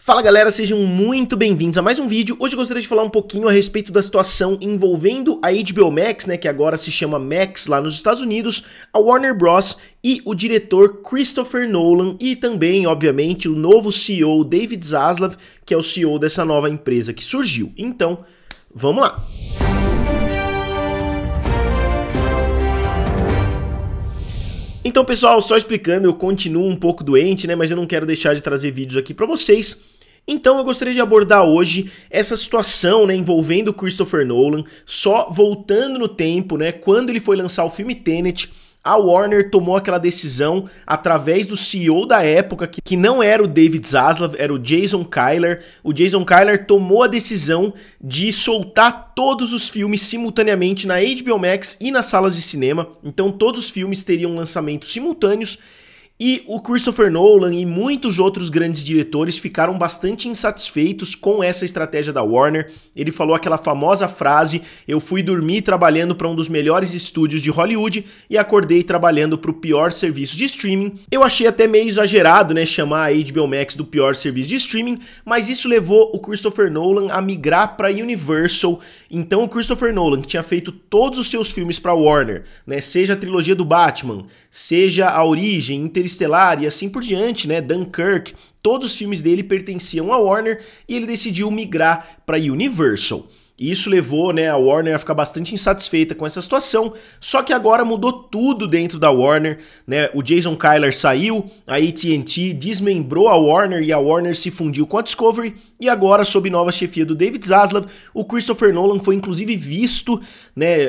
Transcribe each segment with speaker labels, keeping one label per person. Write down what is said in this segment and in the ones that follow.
Speaker 1: Fala galera, sejam muito bem-vindos a mais um vídeo. Hoje eu gostaria de falar um pouquinho a respeito da situação envolvendo a HBO Max, que agora se chama Max lá nos Estados Unidos, a Warner Bros. E o diretor Christopher Nolan e também, obviamente, o novo CEO David Zaslav, que é o CEO dessa nova empresa que surgiu. Então, vamos lá! Então pessoal, só explicando, eu continuo um pouco doente, mas eu não quero deixar de trazer vídeos aqui pra vocês. Então eu gostaria de abordar hoje essa situação envolvendo o Christopher Nolan, só voltando no tempo, quando ele foi lançar o filme Tenet. A Warner tomou aquela decisão através do CEO da época, que não era o David Zaslav, era o Jason Kilar. O Jason Kilar tomou a decisão de soltar todos os filmes simultaneamente na HBO Max e nas salas de cinema. Então todos os filmes teriam lançamentos simultâneos. E o Christopher Nolan e muitos outros grandes diretores ficaram bastante insatisfeitos com essa estratégia da Warner. Ele falou aquela famosa frase: eu fui dormir trabalhando para um dos melhores estúdios de Hollywood e acordei trabalhando para o pior serviço de streaming. Eu achei até meio exagerado, chamar a HBO Max do pior serviço de streaming, mas isso levou o Christopher Nolan a migrar para a Universal. Então o Christopher Nolan, que tinha feito todos os seus filmes para a Warner, seja a trilogia do Batman, seja A Origem, Interestelar e assim por diante, Dunkirk, todos os filmes dele pertenciam à Warner e ele decidiu migrar para Universal. E isso levou a Warner a ficar bastante insatisfeita com essa situação, só que agora mudou tudo dentro da Warner, O Jason Kilar saiu, a AT&T desmembrou a Warner e a Warner se fundiu com a Discovery, e agora, sob nova chefia do David Zaslav, o Christopher Nolan foi inclusive visto,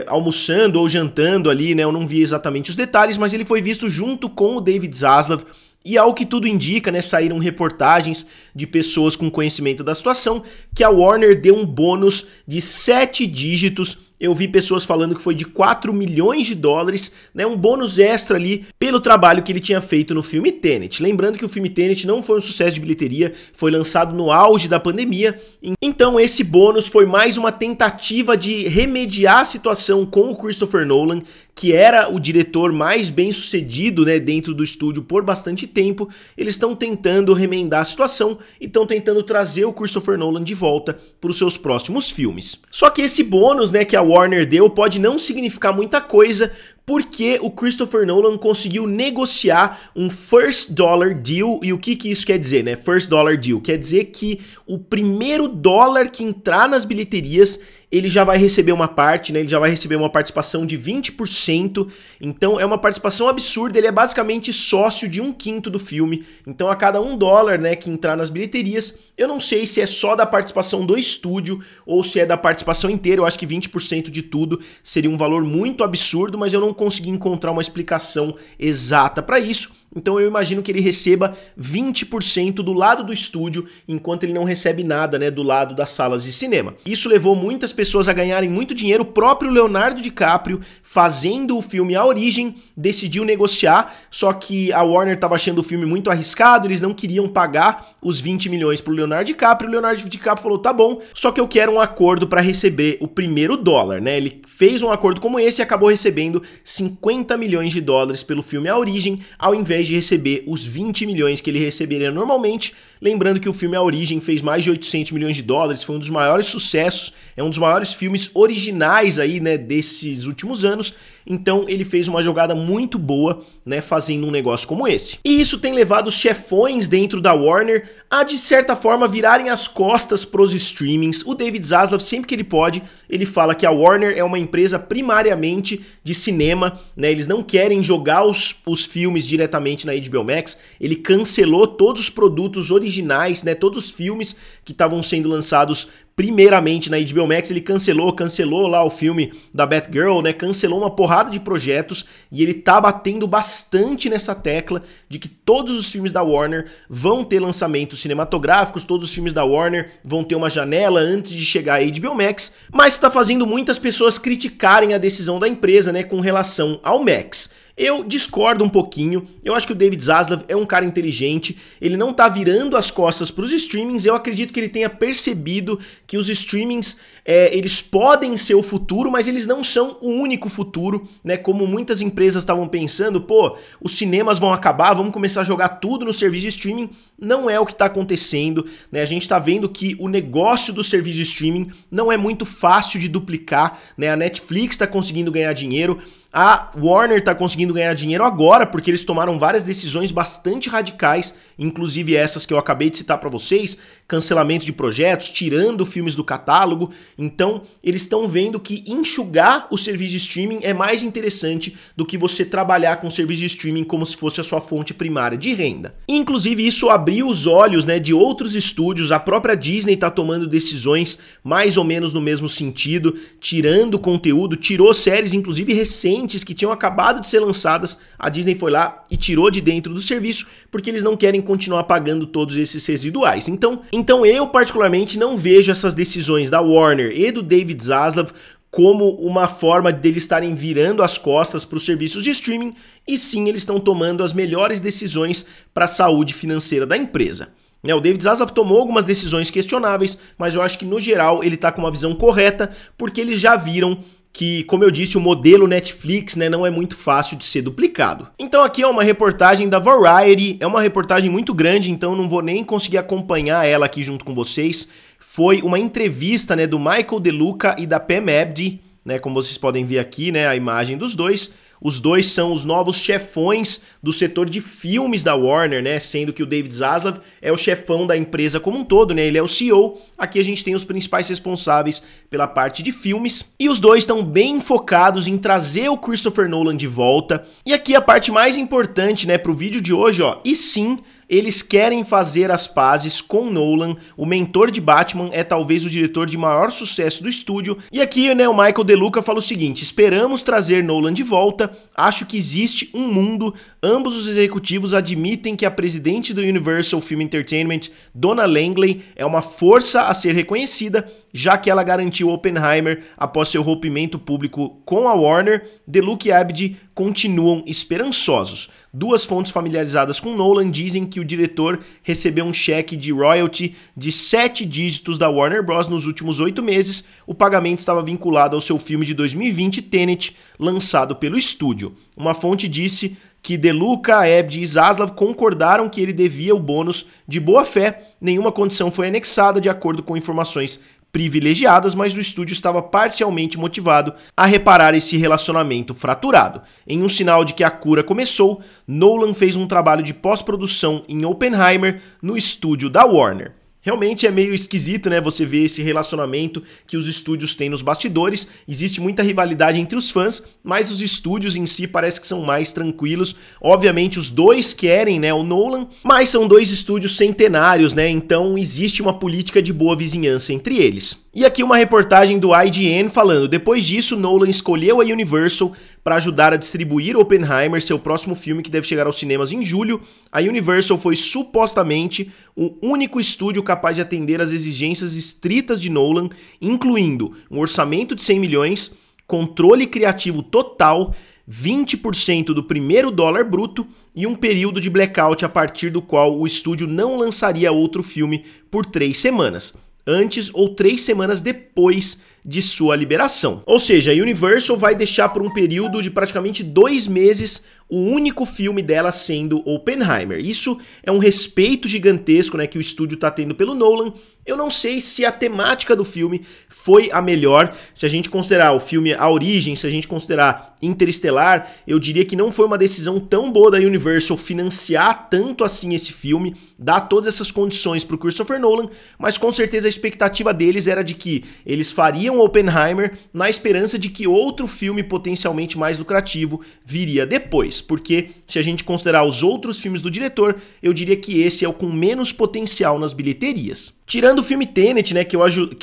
Speaker 1: almoçando ou jantando ali, eu não vi exatamente os detalhes, mas ele foi visto junto com o David Zaslav. E ao que tudo indica, saíram reportagens de pessoas com conhecimento da situação, que a Warner deu um bônus de 7 dígitos. Eu vi pessoas falando que foi de 4 milhões de dólares, um bônus extra ali pelo trabalho que ele tinha feito no filme Tenet. Lembrando que o filme Tenet não foi um sucesso de bilheteria, foi lançado no auge da pandemia. Então esse bônus foi mais uma tentativa de remediar a situação com o Christopher Nolan, que era o diretor mais bem sucedido dentro do estúdio por bastante tempo. Eles estão tentando remendar a situação e estão tentando trazer o Christopher Nolan de volta para os seus próximos filmes. Só que esse bônus que a Warner deu pode não significar muita coisa, porque o Christopher Nolan conseguiu negociar um First Dollar Deal. E o que isso quer dizer, First Dollar Deal? Quer dizer que o primeiro dólar que entrar nas bilheterias, ele já vai receber uma parte, ele já vai receber uma participação de 20%, então é uma participação absurda, ele é basicamente sócio de 1/5 do filme, então a cada $1 que entrar nas bilheterias, eu não sei se é só da participação do estúdio ou se é da participação inteira. Eu acho que 20% de tudo seria um valor muito absurdo, mas eu não consegui encontrar uma explicação exata para isso. Então eu imagino que ele receba 20% do lado do estúdio, enquanto ele não recebe nada do lado das salas de cinema. Isso levou muitas pessoas a ganharem muito dinheiro. O próprio Leonardo DiCaprio, fazendo o filme A Origem, decidiu negociar, só que a Warner estava achando o filme muito arriscado, eles não queriam pagar os 20 milhões para o Leonardo DiCaprio. O Leonardo DiCaprio falou, tá bom, só que eu quero um acordo para receber o primeiro dólar, Ele fez um acordo como esse e acabou recebendo 50 milhões de dólares pelo filme A Origem, ao invés de receber os 20 milhões que ele receberia normalmente. Lembrando que o filme A Origem fez mais de 800 milhões de dólares, foi um dos maiores sucessos, é um dos maiores filmes originais aí, desses últimos anos. Então ele fez uma jogada muito boa, fazendo um negócio como esse. E isso tem levado os chefões dentro da Warner a, de certa forma, virarem as costas pros streamings. O David Zaslav, sempre que ele pode, ele fala que a Warner é uma empresa primariamente de cinema, Eles não querem jogar os filmes diretamente na HBO Max. Ele cancelou todos os produtos originais, todos os filmes que estavam sendo lançados primeiramente na HBO Max. Ele cancelou lá o filme da Batgirl, cancelou uma porrada de projetos, e ele tá batendo bastante nessa tecla de que todos os filmes da Warner vão ter lançamentos cinematográficos, todos os filmes da Warner vão ter uma janela antes de chegar a HBO Max, mas tá fazendo muitas pessoas criticarem a decisão da empresa, com relação ao Max. Eu discordo um pouquinho. Eu acho que o David Zaslav é um cara inteligente, ele não tá virando as costas para os streamings. Eu acredito que ele tenha percebido que os streamings, eles podem ser o futuro, mas eles não são o único futuro, como muitas empresas estavam pensando, pô, os cinemas vão acabar, vamos começar a jogar tudo no serviço de streaming. não é o que está acontecendo, né? A gente está vendo que o negócio do serviço de streaming não é muito fácil de duplicar, né? A Netflix está conseguindo ganhar dinheiro, a Warner está conseguindo ganhar dinheiro agora porque eles tomaram várias decisões bastante radicais, inclusive essas que eu acabei de citar para vocês, cancelamento de projetos, tirando filmes do catálogo. Então, eles estão vendo que enxugar o serviço de streaming é mais interessante do que você trabalhar com o serviço de streaming como se fosse a sua fonte primária de renda. Inclusive, isso abriu os olhos, né, de outros estúdios. A própria Disney está tomando decisões mais ou menos no mesmo sentido, tirando conteúdo, tirou séries, inclusive recentes, que tinham acabado de ser lançadas. A Disney foi lá e tirou de dentro do serviço, porque eles não querem continuar pagando todos esses residuais. Então eu particularmente não vejo essas decisões da Warner e do David Zaslav como uma forma deles estarem virando as costas para os serviços de streaming, e sim, eles estão tomando as melhores decisões para a saúde financeira da empresa. O David Zaslav tomou algumas decisões questionáveis, mas eu acho que no geral ele está com uma visão correta, porque eles já viram que, como eu disse, o modelo Netflix, né, não é muito fácil de ser duplicado. Então aqui é uma reportagem da Variety, é uma reportagem muito grande, então não vou nem conseguir acompanhar ela aqui junto com vocês. Foi uma entrevista, né, do Michael De Luca e da Pam Abdy, né, como vocês podem ver aqui, né, a imagem dos dois. Os dois são os novos chefões do setor de filmes da Warner, né? Sendo que o David Zaslav é o chefão da empresa como um todo, né? Ele é o CEO. Aqui a gente tem os principais responsáveis pela parte de filmes. E os dois estão bem focados em trazer o Christopher Nolan de volta. E aqui a parte mais importante, né, pro vídeo de hoje, ó. E sim, eles querem fazer as pazes com Nolan. O mentor de Batman é talvez o diretor de maior sucesso do estúdio. E aqui, né, o Michael De Luca fala o seguinte: esperamos trazer Nolan de volta. Acho que existe um mundo. Ambos os executivos admitem que a presidente do Universal Film Entertainment, Donna Langley, é uma força a ser reconhecida, já que ela garantiu Oppenheimer após seu rompimento público com a Warner. De Luca e Abdy continuam esperançosos. Duas fontes familiarizadas com Nolan dizem que o diretor recebeu um cheque de royalty de 7 dígitos da Warner Bros. Nos últimos 8 meses. O pagamento estava vinculado ao seu filme de 2020, Tenet, lançado pelo estúdio. Uma fonte disse que De Luca, Abdy e Zaslav concordaram que ele devia o bônus de boa fé. Nenhuma condição foi anexada, de acordo com informações privilegiadas, mas o estúdio estava parcialmente motivado a reparar esse relacionamento fraturado. Em um sinal de que a cura começou, Nolan fez um trabalho de pós-produção em Oppenheimer no estúdio da Warner. Realmente é meio esquisito, né, você ver esse relacionamento que os estúdios têm nos bastidores. Existe muita rivalidade entre os fãs, mas os estúdios em si parece que são mais tranquilos. Obviamente os dois querem, né, o Nolan, mas são dois estúdios centenários, né, então existe uma política de boa vizinhança entre eles. E aqui uma reportagem do IGN falando: depois disso, Nolan escolheu a Universal para ajudar a distribuir Oppenheimer, seu próximo filme que deve chegar aos cinemas em julho. A Universal foi supostamente o único estúdio capaz de atender às exigências estritas de Nolan, incluindo um orçamento de 100 milhões, controle criativo total, 20% do primeiro dólar bruto e um período de blackout a partir do qual o estúdio não lançaria outro filme por 3 semanas, antes ou 3 semanas depois de sua liberação. Ou seja, a Universal vai deixar por um período de praticamente 2 meses o único filme dela sendo Oppenheimer. Isso é um respeito gigantesco, né, que o estúdio está tendo pelo Nolan. Eu não sei se a temática do filme foi a melhor. Se a gente considerar o filme A Origem, se a gente considerar Interestelar, eu diria que não foi uma decisão tão boa da Universal financiar tanto assim esse filme, dar todas essas condições para o Christopher Nolan, mas com certeza a expectativa deles era de que eles fariam Oppenheimer na esperança de que outro filme potencialmente mais lucrativo viria depois, porque se a gente considerar os outros filmes do diretor, eu diria que esse é o com menos potencial nas bilheterias. Tirando o filme Tenet, né, que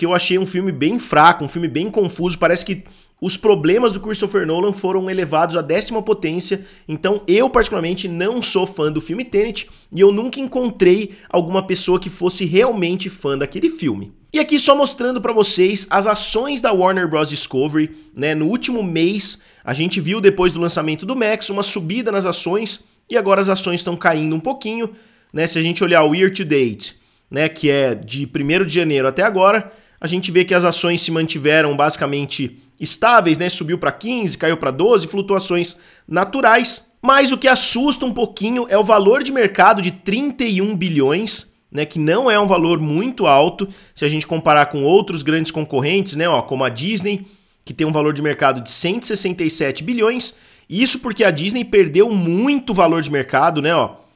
Speaker 1: eu achei um filme bem fraco, um filme bem confuso, parece que os problemas do Christopher Nolan foram elevados à 10ª potência, então eu particularmente não sou fã do filme Tenet e eu nunca encontrei alguma pessoa que fosse realmente fã daquele filme. E aqui só mostrando para vocês as ações da Warner Bros. Discovery, né, no último mês a gente viu depois do lançamento do Max uma subida nas ações e agora as ações estão caindo um pouquinho, né, se a gente olhar o year to date, né, que é de 1º de janeiro até agora, a gente vê que as ações se mantiveram basicamente estáveis, né? Subiu para 15, caiu para 12, flutuações naturais. Mas o que assusta um pouquinho é o valor de mercado de 31 bilhões, né, que não é um valor muito alto se a gente comparar com outros grandes concorrentes, né, como a Disney, que tem um valor de mercado de 167 bilhões. Isso porque a Disney perdeu muito valor de mercado, né?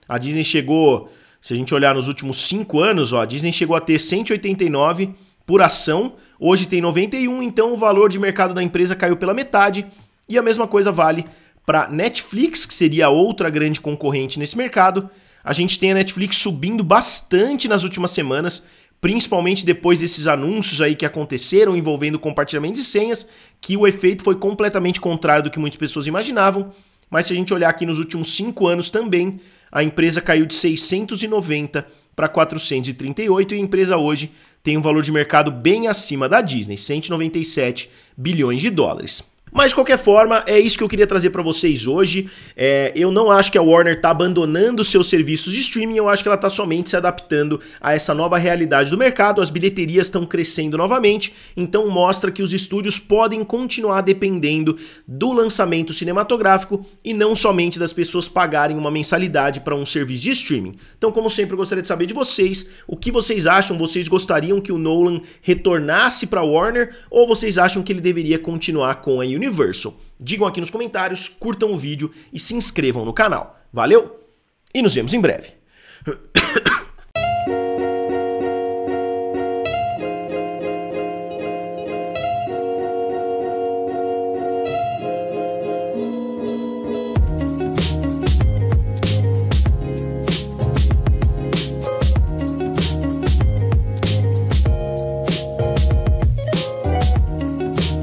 Speaker 1: A Disney chegou, se a gente olhar nos últimos 5 anos, a Disney chegou a ter 189 por ação, hoje tem 91, então o valor de mercado da empresa caiu pela metade. E a mesma coisa vale para Netflix, que seria outra grande concorrente nesse mercado. A gente tem a Netflix subindo bastante nas últimas semanas, principalmente depois desses anúncios aí que aconteceram envolvendo compartilhamento de senhas, que o efeito foi completamente contrário do que muitas pessoas imaginavam. Mas se a gente olhar aqui nos últimos 5 anos também, a empresa caiu de 690 para 438 e a empresa hoje tem um valor de mercado bem acima da Disney, 197 bilhões de dólares. Mas de qualquer forma, é isso que eu queria trazer para vocês hoje. Eu não acho que a Warner está abandonando seus serviços de streaming, eu acho que ela está somente se adaptando a essa nova realidade do mercado. As bilheterias estão crescendo novamente, então mostra que os estúdios podem continuar dependendo do lançamento cinematográfico e não somente das pessoas pagarem uma mensalidade para um serviço de streaming. Então, como sempre, eu gostaria de saber de vocês, o que vocês acham? Vocês gostariam que o Nolan retornasse para a Warner ou vocês acham que ele deveria continuar com a Universal? Digam aqui nos comentários, curtam o vídeo e se inscrevam no canal. Valeu e nos vemos em breve.